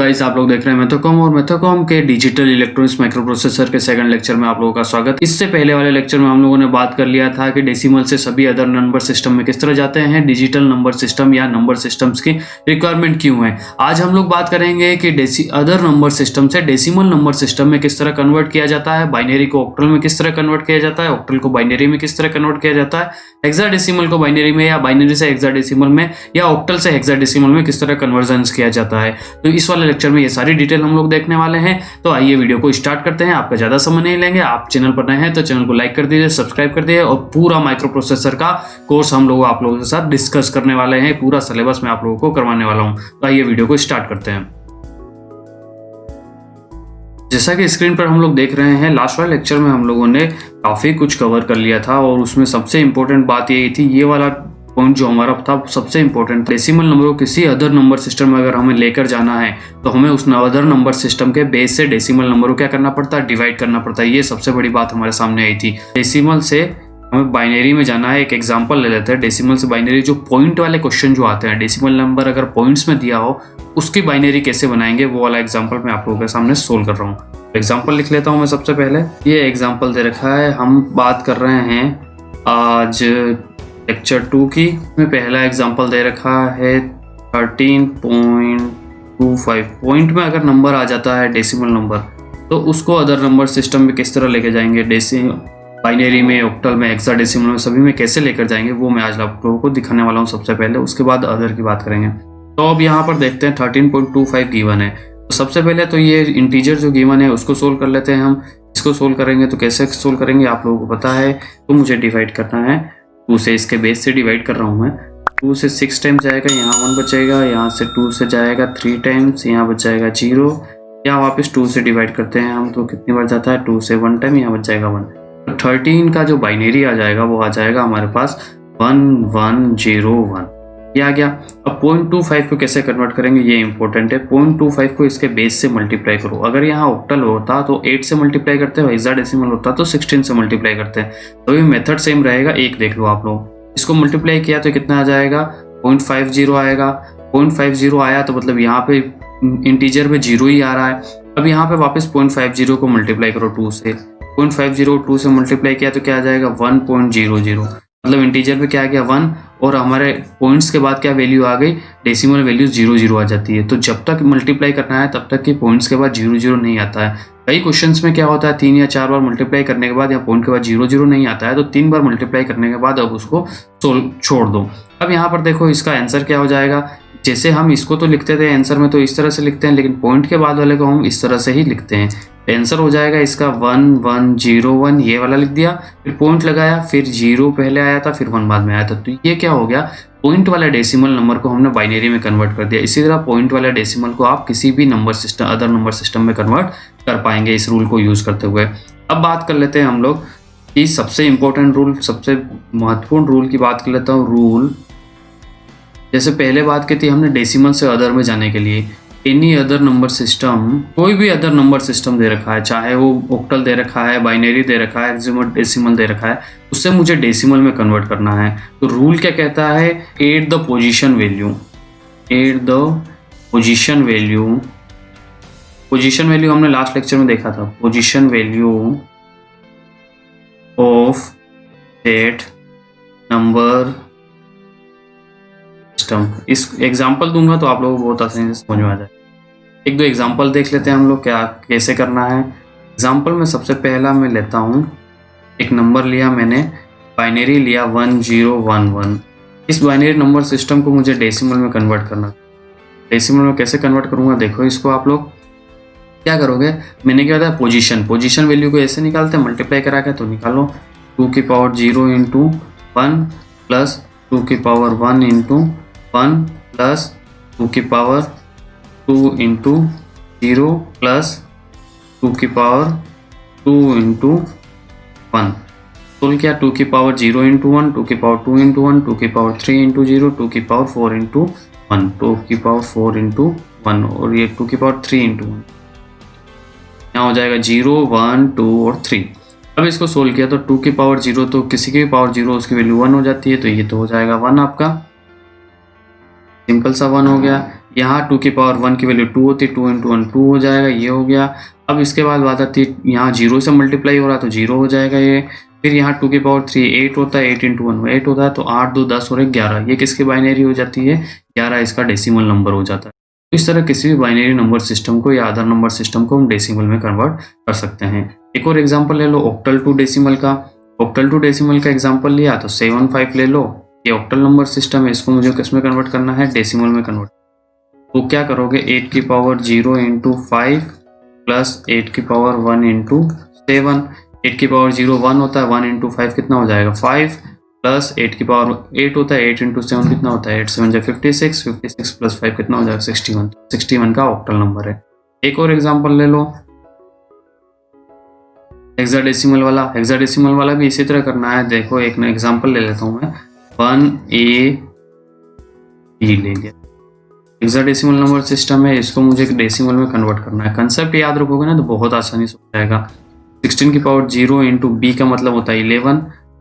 Guys, आप लोग देख रहे हैं मैथोकॉम और मैथोकॉम के डिजिटल इलेक्ट्रॉनिक्स माइक्रो प्रोसेसर के सेकंड लेक्चर में आप लोगों का स्वागत। इससे पहले वाले लेक्चर में हम लोगों ने बात कर लिया था कि डेसिमल से सभी अदर नंबर सिस्टम में किस तरह जाते हैं, डिजिटल नंबर सिस्टम या नंबर सिस्टम्स की रिक्वायरमेंट क्यों है। आज हम लोग बात करेंगे कि अदर नंबर सिस्टम से डेसिमल नंबर सिस्टम में किस तरह कन्वर्ट किया जाता है, बाइनरी को ऑक्टल में किस तरह कन्वर्ट किया जाता है, ऑक्टल को बाइनरी में किस तरह कन्वर्ट किया जाता है, हेक्साडेसिमल को बाइनरी में या बाइनरी से हेक्साडेसिमल में या ऑक्टल से हेक्साडेसिमल में किस तरह कन्वर्जन किया जाता है। तो इस वाले लेक्चर में ये सारी डिटेल हम लोग देखने वाले हैं। तो आइए वीडियो को स्टार्ट करते हैं। आपका ज्यादा समय नहीं लेंगे। आप चैनल पर नए हैं तो चैनल को लाइक कर दीजिए, सब्सक्राइब कर दीजिए और पूरा माइक्रो प्रोसेसर का कोर्स हम लोग आप लोगों के साथ डिस्कस करने वाले हैं। पूरा सिलेबस मैं आप लोगों को करवाने वाला हूं। तो आइए वीडियो को स्टार्ट करते हैं। जैसा कि स्क्रीन पर हम लोग देख रहे हैं, लास्ट वाले लेक्चर में हम लोगों ने काफी कुछ कवर कर लिया था और उसमें सबसे इंपॉर्टेंट बात यही थी, ये वाला पॉइंट जो हमारा था सबसे इंपॉर्टेंट, डेसिमल नंबर को किसी अदर नंबर सिस्टम में अगर हमें लेकर जाना है तो हमें उस अदर नंबर सिस्टम के बेस से डेसिमल नंबर को क्या करना पड़ता है, डिवाइड करना पड़ता है। ये सबसे बड़ी बात हमारे सामने आई थी। डेसिमल से हमें बाइनरी में जाना है। एक एग्जांपल ले लेते हैं। डेसिमल से बाइनरी जो पॉइंट वाले क्वेश्चन जो आते हैं, डेसिमल नंबर अगर पॉइंट्स में दिया हो उसकी बाइनरी कैसे बनाएंगे, वो वाला एग्जाम्पल मैं आप लोगों के सामने सोल्व कर रहा हूँ। एग्जाम्पल लिख लेता हूँ मैं सबसे पहले। ये एग्जाम्पल दे रखा है, हम बात कर रहे हैं आज लेक्चर 2 की। में पहला एग्जांपल दे रखा है 13.25। पॉइंट में अगर नंबर आ जाता है डेसिमल नंबर तो उसको अदर नंबर सिस्टम में किस तरह लेके जाएंगे, बाइनरी में, ऑक्टल में, हेक्साडेसिमल में, सभी में कैसे लेकर जाएंगे, वो मैं आज आप लोगों को दिखाने वाला हूँ सबसे पहले। उसके बाद अदर की बात करेंगे। तो अब यहाँ पर देखते हैं 13.25 गिवन है। तो सबसे पहले तो ये इंटीजर जो गिवन है उसको सोल्व कर लेते हैं हम। इसको सोल्व करेंगे तो कैसे सोल्व करेंगे आप लोगों को पता है। तो मुझे डिवाइड करना है 2 से, इसके बेस से डिवाइड कर रहा हूँ मैं। 2 से 6 टाइम्स जाएगा, यहाँ 1 बचेगा, यहाँ से 2 से जाएगा 3 टाइम्स, यहाँ बच जाएगा 0। यहाँ वापस 2 से डिवाइड करते हैं हम तो कितनी बार जाता है, 2 से 1 टाइम, यहाँ बच जाएगा 1। तो 13 का जो बाइनरी आ जाएगा वो आ जाएगा हमारे पास 1101। ये आ गया। अब 0.25 को कैसे कन्वर्ट करेंगे ये इंपॉर्टेंट है। 0.25 को इसके बेस से मल्टीप्लाई करो। अगर यहाँ ऑक्टल होता तो 8 से मल्टीप्लाई करते हो, हेक्साडेसिमल होता तो 16 से मल्टीप्लाई करते हैं। तो ये मेथड सेम रहेगा। एक देख लो आप लोग, इसको मल्टीप्लाई किया तो कितना आ जाएगा, 0.50 आएगा। 0.50 आया तो मतलब यहाँ पे इंटीजर पे 0 ही आ रहा है। अब यहाँ पे वापस 0.50 को मल्टीप्लाई करो 2 से। 0.50 2 से मल्टीप्लाई किया तो क्या आ जाएगा, 1.00। मतलब इंटीजर पे क्या आ गया 1 और हमारे पॉइंट्स के बाद क्या वैल्यू आ गई, डेसिमल वैल्यू 00 आ जाती है। तो जब तक मल्टीप्लाई करना है तब तक कि पॉइंट्स के बाद 00 नहीं आता है। कई क्वेश्चंस में क्या होता है, 3 या 4 बार मल्टीप्लाई करने के बाद या पॉइंट के बाद 00 नहीं आता है तो 3 बार मल्टीप्लाई करने के बाद अब उसको छोड़ दो। अब यहाँ पर देखो इसका आंसर क्या हो जाएगा। जैसे हम इसको तो लिखते थे आंसर में तो इस तरह से लिखते हैं, लेकिन पॉइंट के बाद वाले को हम इस तरह से ही लिखते हैं। आंसर हो जाएगा इसका 1101, ये वाला लिख दिया, फिर पॉइंट लगाया, फिर 0 पहले आया था, फिर 1 बाद में आया था। तो ये क्या हो गया, पॉइंट वाला डेसिमल नंबर को हमने बाइनरी में कन्वर्ट कर दिया। इसी तरह पॉइंट वाला डेसिमल को आप किसी भी number system, other number system में कन्वर्ट कर पाएंगे इस रूल को यूज करते हुए। अब बात कर लेते हैं हम लोग कि सबसे इंपॉर्टेंट रूल, सबसे महत्वपूर्ण रूल की बात कर लेता हूँ। रूल जैसे पहले बात की थी हमने डेसिमल से अदर में जाने के लिए, एनी अदर नंबर सिस्टम, कोई भी अदर नंबर सिस्टम दे रखा है, चाहे वो ऑक्टल दे रखा है, बाइनरी दे रखा है, हेक्साडेसिमल दे रखा है, उससे मुझे डेसिमल में कन्वर्ट करना है। तो रूल क्या कहता है, add the position value. Add the position value. Position value हमने लास्ट लेक्चर में देखा था। Position value of that number system. इस एग्जाम्पल दूंगा तो आप लोगों को बहुत आसानी से समझ में आ जाए। एक दो एग्जाम्पल देख लेते हैं हम लोग क्या कैसे करना है। एग्जाम्पल में सबसे पहला मैं लेता हूँ, एक नंबर लिया मैंने, बाइनरी लिया 1011। इस बाइनरी नंबर सिस्टम को मुझे डेसिमल में कन्वर्ट करना। डेसिमल में कैसे कन्वर्ट करूँगा देखो। इसको आप लोग क्या करोगे, मैंने क्या होता है पोजीशन वैल्यू को ऐसे निकालते हैं, मल्टीप्लाई करा के तो निकालो 2 की पावर 0 इंटू 1 प्लस 2 की पावर 1 इंटू 1 प्लस 2 की पावर 2 इंटू 0 प्लस 2 की पावर 2 इंटू 1। सोल्व किया, 2 की पावर 0 इंटू 1, 2 की पावर 2 इंटू 1, 2 की पावर 3 इंटू 0, 2 की पावर 4 इंटू 1, 2 की पावर 4 इंटू 1 और ये 2 की पावर 3 इंटू 1। यहाँ हो जाएगा 0, 1, 2 और 3। अब इसको सोल्व किया तो 2 की पावर 0 तो किसी की भी पावर 0 उसकी वैल्यू 1 हो जाती है। तो ये तो हो जाएगा 1 आपका, सिंपल सा 1 हो गया। यहाँ 2 की पावर 1 की वैल्यू 2 होती है, 2 इंटू 1 2 हो जाएगा, ये हो गया। अब इसके बाद बात आती है यहाँ 0 से मल्टीप्लाई हो रहा है तो 0 हो जाएगा ये। फिर यहाँ 2 की पावर 3 8 होता है, 8 इंटू 1 8 होता है, तो 8 2 10 और 1 11, ये किसकी बाइनरी हो जाती है, 11 इसका डेसिमल नंबर हो जाता है। तो इस तरह किसी भी बाइनरी नंबर सिस्टम को या अदर नंबर सिस्टम को हम डेसिमल में कन्वर्ट कर सकते हैं। एक और एग्जाम्पल ले लो ऑक्टल टू डेसिमल का। ऑक्टल टू डेसिमल का एग्जाम्पल लिया तो 75 ले लो, ये ऑक्टल नंबर सिस्टम है, इसको मुझे किस में कन्वर्ट करना है, डेसिमल में कन्वर्ट। तो क्या करोगे, 8 की पावर 0 इंटू 5 प्लस 8 की पावर 1 इंटू 7। 8 की पावर 0 1 होता है, 1 इंटू 5 कितना हो जाएगा 5, प्लस 8 की पावर 8 होता है, 8 इंटू 7 कितना होता है 8 7 जा 56, 56 प्लस 5 कितना हो जाएगा 61, 61 का ऑक्टल नंबर है। एक और एग्जांपल ले लो हेक्साडेसिमल वाला। हेक्साडेसिमल वाला भी इसी तरह करना है। देखो एक एग्जांपल ले लेता हूँ मैं, 1A B ले लिया। हेक्साडेसिमल नंबर सिस्टम है, इसको मुझे डेसिमल में कन्वर्ट करना है। कंसेप्ट याद रखोगे ना तो बहुत आसानी से हो जाएगा। 16 की पावर 0 इंटू बी का मतलब होता है 11,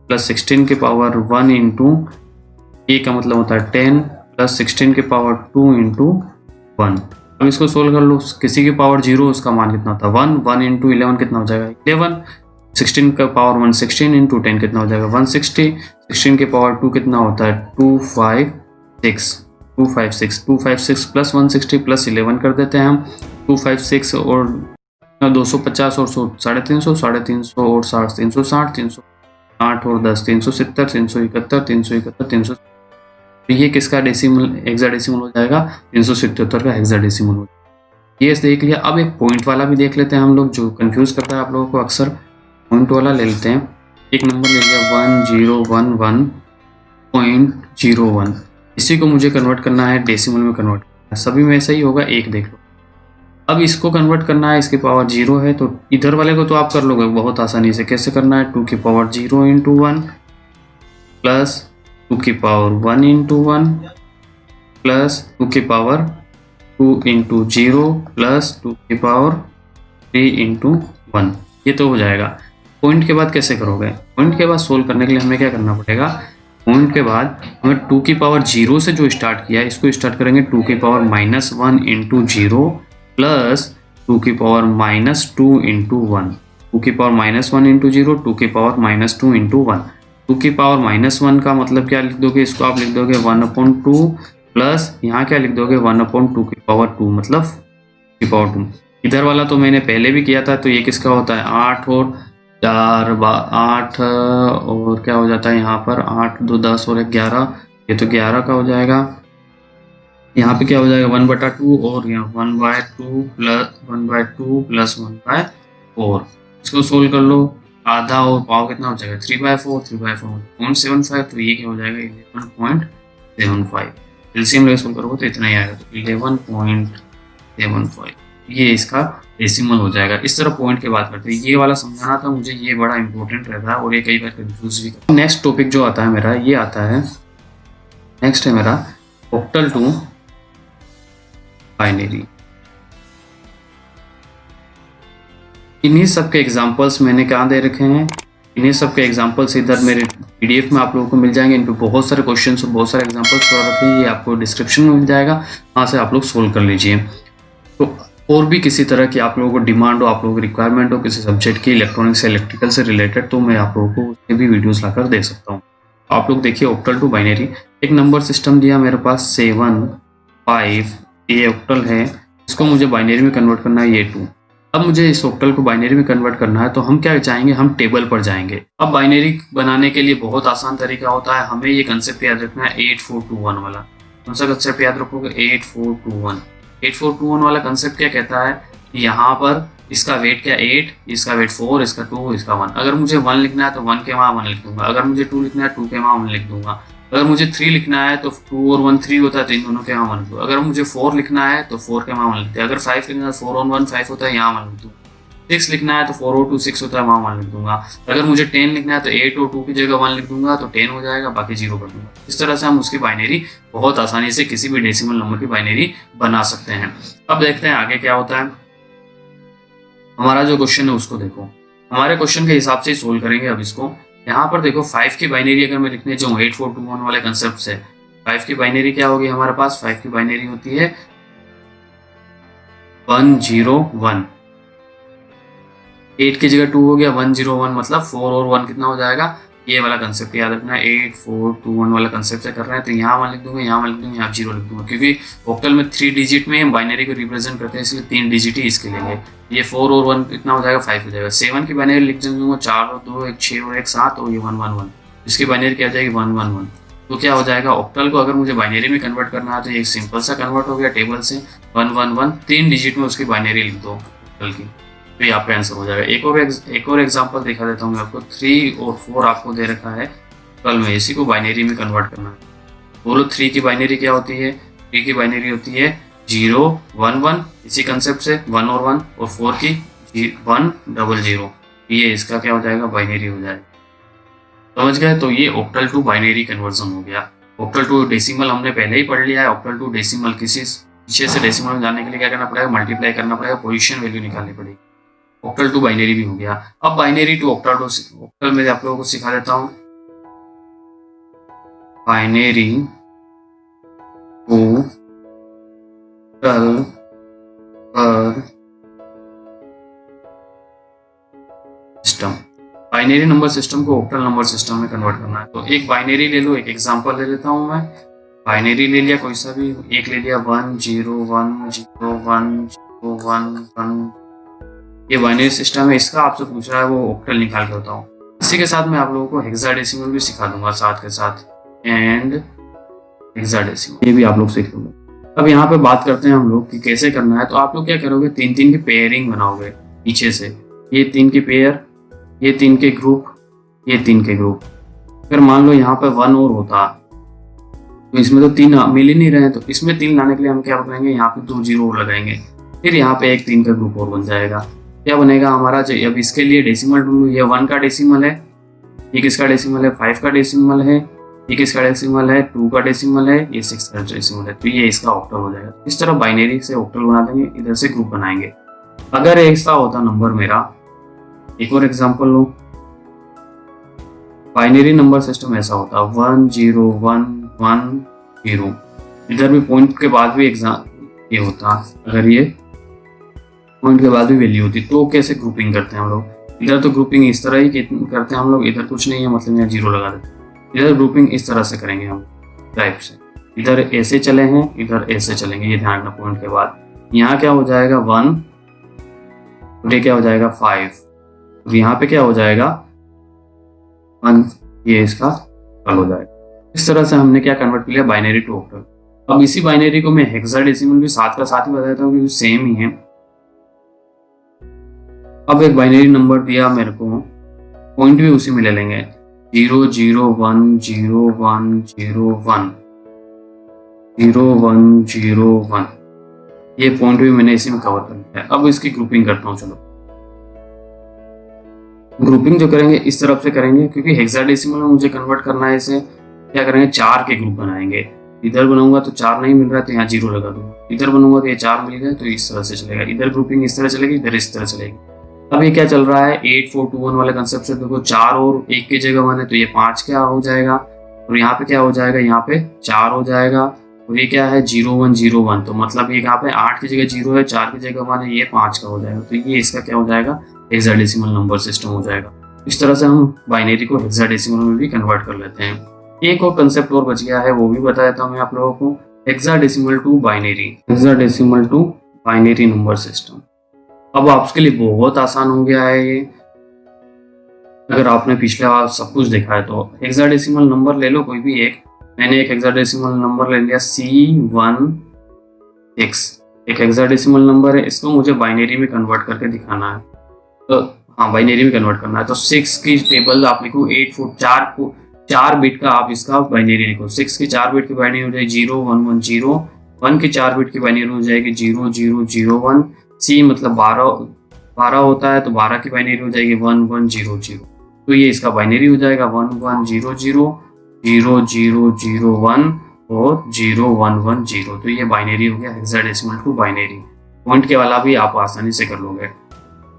प्लस 16 की पावर 1 इंटू ए का मतलब होता है 10, प्लस 16 की पावर 2 इंटू 1। अब इसको सोल्व कर लो, किसी की पावर 0 उसका मान कितना होता है 1, 1 इंटू 11 कितना हो जाएगा 11, 16 का पावर 1 16 इंटू 10 कितना हो जाएगा 160, 16 के पावर 2 कितना होता है 256, 256 प्लस 160 प्लस 11 कर देते हैं हम, 256 और 250 और 350, 350 और 60 360, 308 और 10 370, 371, 371, 300। तो ये किसका डेसिमल हेक्साडेसिमल हो जाएगा 377 का हेक्साडेसिमल हो जाएगा। ये देख लिया। अब एक पॉइंट वाला भी देख लेते हैं हम लोग, जो कंफ्यूज करता है आप लोगों को अक्सर। पॉइंट वाला ले लेते हैं। एक नंबर ले लिया 1011.01, इसी को मुझे कन्वर्ट करना है डेसिमल में कन्वर्ट करना है। सभी में ऐसा ही होगा, एक देख लो। अब इसको कन्वर्ट करना है, इसकी पावर 0 है तो इधर वाले को तो आप कर लोगे बहुत आसानी से। कैसे करना है, 2 की पावर 0 इंटू 1 प्लस 2 की पावर 1 इंटू 1 प्लस 2 की पावर 2 इंटू 0 प्लस 2 की पावर 3 इंटू 1, ये तो हो जाएगा। पॉइंट के बाद कैसे करोगे, पॉइंट के बाद सोल्व करने के लिए हमें क्या करना पड़ेगा, पॉइंट के बाद हमें 2 की पावर 0 से जो स्टार्ट किया है इसको स्टार्ट करेंगे 2 की पावर -1 इंटू 0 प्लस 2 की पावर -2 इंटू 1, 2 की पावर -1 इंटू 0, 2 की पावर -2 इंटू 1। 2 की पावर -1 का मतलब क्या लिख दोगे, इसको आप लिख दोगे 1/2 प्लस यहाँ क्या लिख दोगे 1/2 की पावर 2 मतलब की पावर 2। इधर वाला तो मैंने पहले भी किया था, तो ये किसका होता है 8 और 4 8 और क्या हो जाता है यहाँ पर 8 2 10 और 11, ये तो 11 का हो जाएगा। यहाँ पे क्या हो जाएगा 1/2 और यहाँ 1/2 प्लस 1/4। इसको सोल्व कर लो, आधा और पाव कितना हो जाएगा 3/4, 3/4 0.75, तो ये क्या हो जाएगा 11.75। एलसीएम लेके सोल्व करोगे तो इतना ही आएगा, तो 11.75 ये इसका डेसिमल हो जाएगा। इस तरह पॉइंट के बात करते हैं। ये वाला समझाना था मुझे, ये बड़ा इंपॉर्टेंट रहता है और ये कई बार कंफ्यूज भी करता है। नेक्स्ट टॉपिक जो आता है मेरा, ये आता है नेक्स्ट है मेरा ऑक्टल टू बाइनरी। इन्हीं सब के एग्जांपल्स मैंने क्या दे रखे हैं, इन्हीं सब के एग्जांपल्स इधर मेरे पीडीएफ में आप लोगों को मिल जाएंगे। इन पे बहुत सारे क्वेश्चंस और बहुत सारे एग्जांपल्स कर रखे हैं, ये आपको डिस्क्रिप्शन में मिल जाएगा, वहाँ से आप लोग सोल्व कर लीजिए। तो और भी किसी तरह की आप लोगों को डिमांड हो, आप लोगों को रिक्वायरमेंट हो किसी सब्जेक्ट की इलेक्ट्रॉनिक्स या इलेक्ट्रिकल से रिलेटेड, तो मैं आप लोगों को उसके भी वीडियोज़ लाकर दे सकता हूँ। आप लोग देखिए ऑक्टल टू बाइनरी, एक नंबर सिस्टम दिया मेरे पास 7 5, ये ऑक्टल है, इसको मुझे बाइनरी में कन्वर्ट करना है ये 2। अब मुझे इस ऑक्टल को बाइनरी में कन्वर्ट करना है, तो हम क्या चाहेंगे, हम टेबल पर जाएंगे। अब बाइनरी बनाने के लिए बहुत आसान तरीका होता है, हमें ये कंसेप्ट याद रखना है 8421 वाला। कौन सा कंसेप्ट याद रखोगे 8421। 8421 वाला कंसेप्ट क्या कहता है, यहाँ पर इसका वेट क्या 8, इसका वेट 4, इसका 2, इसका 1। अगर मुझे 1 लिखना है तो 1 के वहाँ 1 लिख दूंगा, अगर मुझे 2 लिखना है 2 के वहाँ 1 लिख दूंगा, अगर मुझे 3 लिखना है तो 2 और 1 3 होता है तो इन दोनों के वहाँ 1 लिख दूँ, अगर मुझे 4 लिखना है तो 4 के वहाँ 1 लिखते हैं, अगर 5 लिखना है 4 और 1 5 होता है यहाँ 1 लिख दूँ, 6 लिखना है तो 4 और 2 6 होता है वहाँ 1 लिख दूंगा, अगर मुझे 10 लिखना है तो 8 और 2 की जगह 1 लिख दूंगा तो 10 हो जाएगा, बाकी 0 कर दूंगा। इस तरह से हम उसकी बाइनरी बहुत आसानी से किसी भी डेसिमल नंबर की बाइनरी बना सकते हैं। अब देखते हैं आगे क्या होता है। हमारा जो क्वेश्चन है उसको देखो, हमारे क्वेश्चन के हिसाब से ही सोल्व करेंगे। अब इसको यहाँ पर देखो 5 की बाइनरी अगर मैं लिखने जाऊँ 8421 वाले कंसेप्ट से, 5 की बाइनरी क्या होगी हमारे पास, 5 की बाइनरी होती है 101, 8 की जगह 2 हो गया, 101 मतलब 4 और 1 कितना हो जाएगा, ये वाला कंसेप्ट याद रखना, 8 4 2 1 वाला कंसेप्ट से कर रहे हैं। तो यहाँ मैं लिख दूंगा, यहाँ मैं लिख दूंगा, यहाँ 0 लिख दूंगा, क्योंकि ऑक्टल में 3 डिजिट में बाइनरी को रिप्रेजेंट करते हैं, इसलिए 3 डिजिट ही इसके लेंगे। ये 4 और 1 कितना हो जाएगा, 5 हो जाएगा। 7 की बाइनरी लिख दूंगा, 4 और 2 1 6 और 1 7, और ये 111, इसकी बाइनरी क्या हो जाएगी, 111। तो क्या हो जाएगा, ऑक्टल को अगर मुझे बाइनरी में कन्वर्ट करना है तो ये सिंपल सा कन्वर्ट हो गया टेबल से, 111, 3 डिजिट में उसकी बाइनरी लिख दो ऑक्टल की, तो ये आपका आंसर हो जाएगा। एक और एग्जांपल दिखा देता हूँ मैं आपको। 3 और 4 आपको दे रखा है कल में, इसी को बाइनरी में कन्वर्ट करना है। बोलो 3 की बाइनरी क्या होती है, 3 की बाइनरी होती है 0 1 1, इसी कंसेप्ट से 1 और 1, और 4 की 1 0 0, ये इसका क्या हो जाएगा, बाइनरी हो जाएगा। समझ गए, तो ये ऑक्टल टू बाइनरी कन्वर्जन हो गया। ऑक्टल टू डेसिमल हमने पहले ही पढ़ लिया है। ऑक्टल टू डेसिमल किसी पीछे से डेसिमल में जाने के लिए क्या करना पड़ेगा, मल्टीप्लाई करना पड़ेगा, पोजीशन वैल्यू निकालनी पड़ेगी। ऑक्टल टू बाइनरी भी हो गया। अब binary to octal to, octal में आप लोगों को सिखा देता हूँ। बाइनरी टू ऑक्टल पर सिस्टम, बाइनरी नंबर सिस्टम को ऑक्टल नंबर सिस्टम में कन्वर्ट करना है। तो एक बाइनरी ले लो, एक एग्जांपल ले लेता हूँ मैं। बाइनरी ले लिया कोई सा भी, एक ले लिया 1 0 1 0 1 0 1 1, ये बाइनरी सिस्टम है। इसका आपसे पूछ रहा है वो ऑक्टल निकाल के बताओ। इसी के साथ मैं आप लोगों को हेक्साडेसिमल भी सिखा दूंगा साथ के साथ, एंड हेक्साडेसिमल ये भी आप लोग सीख लोगे। अब यहाँ पे बात करते हैं हम लोग कि कैसे करना है। तो आप लोग क्या करोगे, 3 3 की पेयरिंग बनाओगे पीछे से, ये 3 की पेयर, ये 3 के ग्रुप, ये 3 के ग्रुप। अगर मान लो यहाँ पे 1 और होता तो इसमें तो 3 मिल ही नहीं रहे, तो इसमें 3 लाने के लिए हम क्या करेंगे, यहाँ पे 2 0 और लगाएंगे, फिर यहाँ पे एक 3 का ग्रुप और बन जाएगा। क्या बनेगा हमारा, अब इसके लिए डेसिमल ढूंढो। ये 1 का डेसिमल है, ये किसका डेसिमल है, 5 का डेसिमल है, ये किसका डेसिमल है, 2 का डेसिमल है, ये 6 का डेसिमल है, तो ये इसका ऑक्टल हो जाएगा। इस तरह बाइनरी से ऑक्टल बना देंगे, इधर से ग्रुप बनाएंगे। अगर ऐसा होता नंबर मेरा, एक और एग्जांपल लो, बाइनरी नंबर सिस्टम ऐसा होता 1 0 1 1 0, इधर भी पॉइंट के बाद भी ये होता, अगर ये पॉइंट के बाद भी वैल्यू होती, तो कैसे ग्रुपिंग करते हैं हम लोग। इधर तो ग्रुपिंग इस तरह ही करते हैं हम लोग, इधर कुछ नहीं है मतलब यहाँ 0 लगा देते हैं। इधर ग्रुपिंग इस तरह से करेंगे हम टाइप से, इधर ऐसे चले हैं, इधर ऐसे चलेंगे, ये ध्यान रखना। पॉइंट के बाद यहाँ क्या हो जाएगा 1, और ये क्या हो जाएगा 5, और यहाँ पे क्या हो जाएगा 1, ये इसका हल हो जाएगा। इस तरह से हमने क्या कन्वर्ट किया, बाइनरी टू ऑक्टल। अब इसी बाइनरी को मैं हेक्साडेसिमल भी साथ का साथ ही बता देता हूँ क्योंकि सेम ही है। अब एक बाइनरी नंबर दिया मेरे को, पॉइंट भी उसी में ले लेंगे, 0 0 1 0 1 0 1 0 1 0 1, ये पॉइंट भी मैंने इसी में कवर कर लिया है। अब इसकी ग्रुपिंग करता हूँ। चलो ग्रुपिंग जो करेंगे इस तरफ से करेंगे, क्योंकि हेक्साडेसिमल में मुझे कन्वर्ट करना है इसे। क्या करेंगे, 4 के ग्रुप बनाएंगे। इधर बनाऊंगा तो 4 नहीं मिल रहा है तो यहाँ 0 लगा दूंगा, इधर बनूंगा तो ये 4 मिल गए, तो इस तरह से चलेगा। इधर ग्रुपिंग इस तरह चलेगी, इधर इस तरह चलेगी। अब ये क्या चल रहा है, 8 4 2 1 वाले कंसेप्ट से देखो, 4 और 1 की जगह 1 है तो ये 5 क्या हो जाएगा, और यहाँ पे क्या हो जाएगा, यहाँ पे 4 हो जाएगा, और ये क्या है 0 1 0 1, तो मतलब ये यहाँ पे 8 की जगह 0 है, 4 की जगह 1 है, ये 5 का हो जाएगा। तो ये इसका क्या हो जाएगा, हेक्साडेसिमल नंबर सिस्टम हो जाएगा। इस तरह से हम बाइनरी को हेक्साडेसिमल में भी कन्वर्ट कर लेते हैं। एक और कंसेप्ट और बच गया है, वो भी बता देता हूँ मैं आप लोगों को, hexadecimal to binary, hexadecimal to binary number system. अब आपके लिए बहुत आसान हो गया है ये, अगर आपने पिछले बार सब कुछ देखा है तो। हेक्साडेसिमल नंबर ले लो कोई भी एक, मैंने एक हेक्साडेसिमल नंबर ले लिया C16, एक हेक्साडेसिमल नंबर है, इसको मुझे बाइनरी में कन्वर्ट करके दिखाना है। तो हाँ, बाइनरी में कन्वर्ट करना है तो 6 की टेबल आप लिखो, 8 4 4 बिट का आप इसका बाइनरी लिखो। 6 की 4 बिट की बाइनरी हो जाएगी 0 1 1 0, 1 की 4 बिट की बाइनरी हो जाएगी 0 0 0 1, C मतलब 12 होता है तो 12 की बाइनरी हो जाएगी 1 1 0 0, तो ये इसका बाइनरी हो जाएगा 1 1 0 0 0 0 0 1 और 0 1 1 0, तो ये बाइनरी हो गया हेक्साडेसिमल टू बाइनरी। पॉइंट के वाला भी आप आसानी से कर लोगे,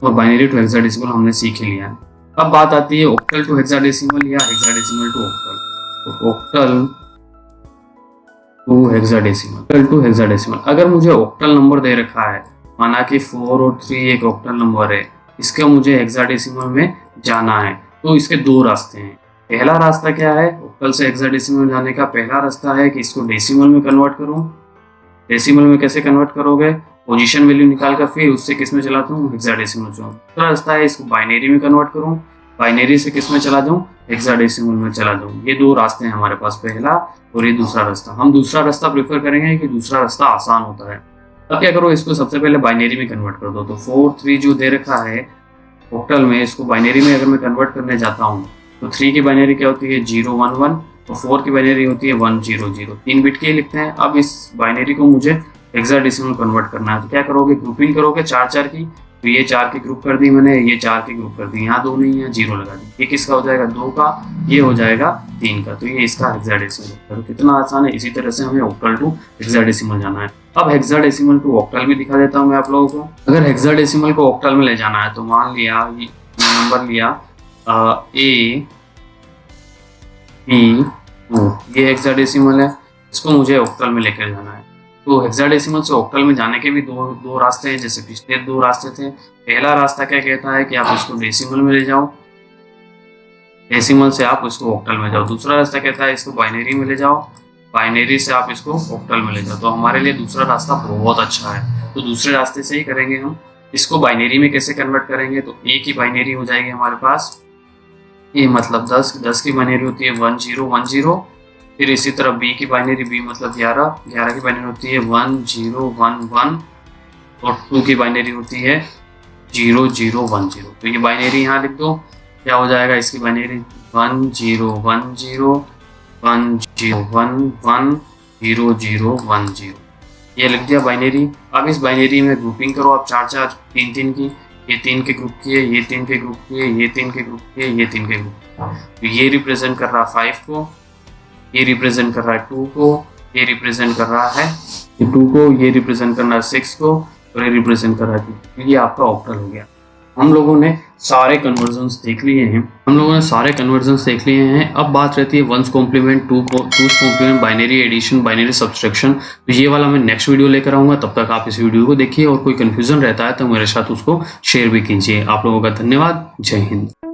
और बाइनरी टू हेक्साडेसिमल हमने सीख ही लिया है। अब बात आती है ऑक्टल टू हेक्साडेसिमल या हेक्साडेसिमल टू ऑक्टल। तो octal to hexadecimal, octal to hexadecimal, अगर मुझे ऑक्टल नंबर दे रखा है माना कि 4 और 3 एक ऑक्टल नंबर है, इसका मुझे हेक्साडेसिमल में जाना है, तो इसके दो रास्ते हैं। पहला रास्ता क्या है, ऑक्टल से हेक्साडेसिमल जाने का पहला रास्ता है कि इसको डेसिमल में कन्वर्ट करूं। डेसिमल में कैसे कन्वर्ट करोगे, पोजीशन वैल्यू निकाल कर फिर उससे किस में चलाता हूँ, हेक्साडेसिमल में। दूसरा रास्ता है इसको बाइनरी में कन्वर्ट करूँ, बाइनरी से किस में चला जाऊँ, हेक्साडेसिमल में चला जाऊँ। ये दो रास्ते हैं हमारे पास, पहला और ये दूसरा रास्ता। हम दूसरा रास्ता प्रेफर करेंगे कि दूसरा रास्ता आसान होता है। अब क्या करो, इसको सबसे पहले बाइनरी में कन्वर्ट कर दो। तो 4 3 जो दे रखा है ऑक्टल में, इसको बाइनरी में अगर मैं कन्वर्ट करने जाता हूँ तो 3 की बाइनरी क्या होती है 0 1 1, तो 4 की बाइनरी होती है 1 0 0। 3 बिट के ही लिखते हैं। अब इस बाइनरी को मुझे हेक्साडेसिमल कन्वर्ट करना है, तो क्या करोगे, ग्रुपिंग करोगे 4 4 की। तो ये 4 की ग्रुप कर दी मैंने, ये 4 की ग्रुप कर दी, यहाँ 2 नहीं है 0 लगा दी। ये किसका हो जाएगा, 2 का, ये हो जाएगा 3 का, तो ये इसका हेक्साडेसिमल। तो कितना आसान है। इसी तरह से हमें ऑक्टल टू हेक्साडेसिमल जाना है। अब हेक्साडेसिमल टू ऑक्टल भी दिखा देता हूँ मैं आप लोगों को। अगर हेक्साडेसिमल को ऑक्टल में ले जाना है, तो मान लिया ये नंबर लिया A B 2, ये हेक्साडेसिमल है, इसको मुझे ऑक्टल में लेकर जाना है। तो हेक्साडेसिमल से ऑक्टल में जाने के भी दो रास्ते हैं, जैसे पिछले दो रास्ते थे। पहला रास्ता क्या कहता है कि आप इसको डेसिमल में ले जाओ, डेसिमल से आप इसको ऑक्टल में जाओ। दूसरा रास्ता कहता है इसको बाइनरी में ले जाओ, बाइनरी से आप इसको ऑक्टल में ले जाओ। तो हमारे लिए दूसरा रास्ता बहुत अच्छा है, तो दूसरे रास्ते से ही करेंगे हम। इसको बाइनरी में कैसे कन्वर्ट करेंगे, तो A की बाइनरी हो जाएगी हमारे पास, ये मतलब 10 की बाइनरी होती है 1 0 1 0। फिर इसी तरह B की बाइनरी, B मतलब 11 की बाइनरी होती है 1 0 1 1, और 2 की बाइनरी होती है 0 0 1 0। तो ये बाइनरी यहाँ लिख दो, क्या हो जाएगा इसकी बाइनरी 1 0 1 0 1 0 1 1 0 0 1 0, ये लिख दिया बाइनरी। अब इस बाइनरी में ग्रुपिंग करो आप 4 4 3 3 की, ये 3 के ग्रुप की है, ये 3 के ग्रुप की है, ये 3 के ग्रुप की है, ये 3 के ग्रुप। तो ये रिप्रेजेंट कर रहा 5 को, ये रिप्रेजेंट कर रहा है 2 को, ये रिप्रेजेंट कर रहा है 2 को, ये रिप्रेजेंट करना है 6 को, और ये रिप्रेजेंट कर रहा है 2। ये आपका ऑक्टल हो गया। हम लोगों ने सारे कन्वर्जन्स देख लिए हैं। अब बात रहती है ones complement, twos complement, binary addition, binary subtraction. तो ये वाला मैं नेक्स्ट वीडियो लेकर आऊँगा। तब तक आप इस वीडियो को देखिए, और कोई कन्फ्यूजन रहता है तो मेरे साथ उसको शेयर भी कीजिए। आप लोगों का धन्यवाद। जय हिंद।